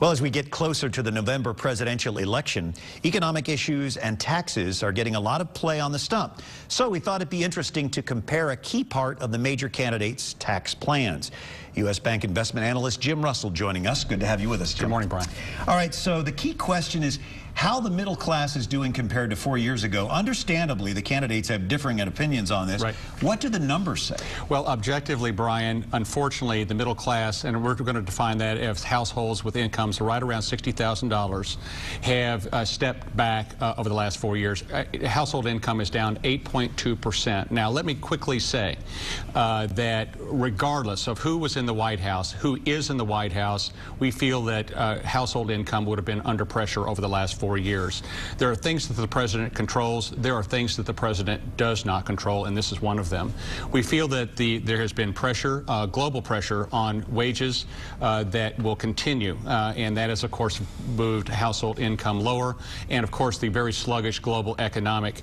Well, as we get closer to the November presidential election, economic issues and taxes are getting a lot of play on the stump. So we thought it'd be interesting to compare a key part of the major candidates' tax plans. U.S. Bank investment analyst Jim Russell joining us. Good to have you with us, Jim. Good morning, Brian. All right, so the key question is how the middle class is doing compared to 4 years ago. Understandably, the candidates have differing opinions on this. Right. What do the numbers say? Well, objectively, Brian, unfortunately, the middle class, and we're going to define that as households with incomes right around $60,000, have stepped back over the last 4 years. Household income is down 8.2%. Now, let me quickly say that regardless of who was in the White House, who is in the White House, we feel that household income would have been under pressure over the last 4 years. There are things that the president controls. There are things that the president does not control, and this is one of them. We feel that there has been pressure, global pressure on wages that will continue, and that has, of course, moved household income lower, and, of course, the very sluggish global economic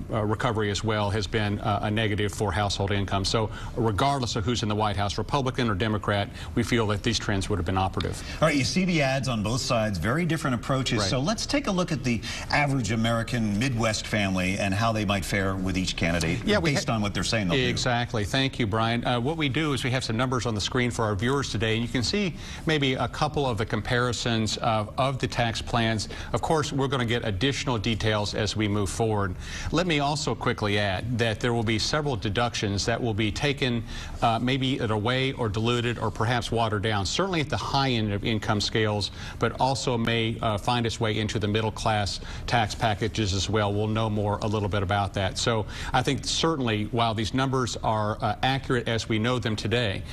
recovery as well has been a negative for household income. So regardless of who's in the White House, Republican or Democrat, we feel that these trends would have been operative. All right, you see the ads on both sides, very different approaches. Right. So let's take a look at the average American Midwest family and how they might fare with each candidate based on what they're saying they'll do. Exactly. Thank you, Brian. What we do is we have some numbers on the screen for our viewers today, and you can see maybe a couple of the comparisons of the tax plans. Of course, we're going to get additional details as we move forward. Let me also quickly add that there will be several deductions that will be taken maybe away or diluted or perhaps watered down, certainly at the high end of income scales, but also may find its way into the middle class tax packages as well. We'll know more a little bit about that. So I think certainly while these numbers are accurate as we know them today,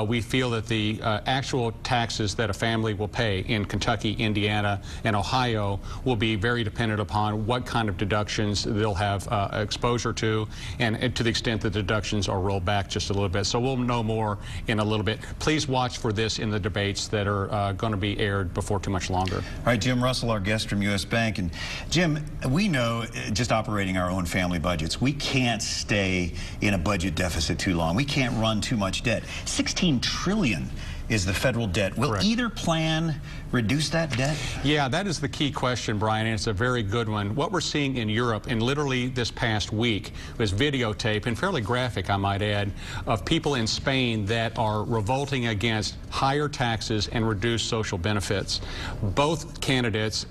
we feel that the actual taxes that a family will pay in Kentucky, Indiana, and Ohio will be very dependent upon what kind of deductions they'll have exposure to, and to the extent that deductions are rolled back just a little bit. So we'll know more in a little bit. Please watch for this in the debates that are going to be aired before too much longer. All right, Jim Russell, our guest from U.S. Bank. And Jim, we know just operating our own family budgets, we can't stay in a budget deficit too long. We can't run too much debt. $16 trillion is the federal debt. Will Correct. Either plan reduce that debt? Yeah, that is the key question, Brian, and it's a very good one. What we're seeing in Europe, and literally this past week, was videotape, and fairly graphic, I might add, of people in Spain that are revolting against higher taxes and reduced social benefits. Both candidates,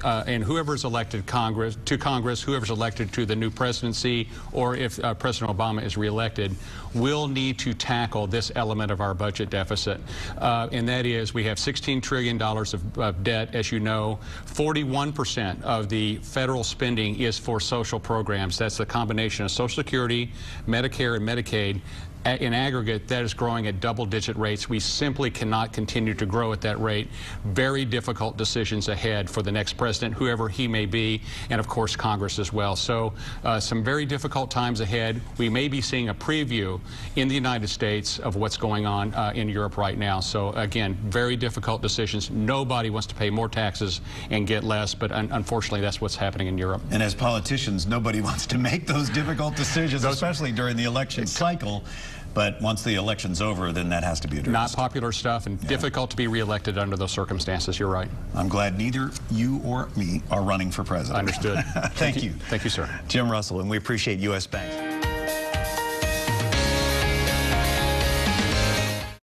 and whoever's elected to Congress, whoever's elected to the new presidency, or if President Obama is reelected, will need to tackle this element of our budget deficit. And that is, we have $16 trillion of debt, as you know. 41% of the federal spending is for social programs. That's the combination of Social Security, Medicare, and Medicaid. In aggregate, that is growing at double-digit rates. We simply cannot continue to grow at that rate. Very difficult decisions ahead for the next president, whoever he may be, and of course Congress as well. So some very difficult times ahead. We may be seeing a preview in the United States of what's going on in Europe right now. So again, very difficult decisions. Nobody wants to pay more taxes and get less, but unfortunately that's what's happening in Europe. And as politicians, nobody wants to make those difficult decisions, especially during the election cycle. But once the election's over, then that has to be addressed. Not popular stuff, and difficult to be reelected under those circumstances. You're right. I'm glad neither you or me are running for president. Understood. Thank you. Thank you, sir. Jim Russell, and we appreciate U.S. Bank.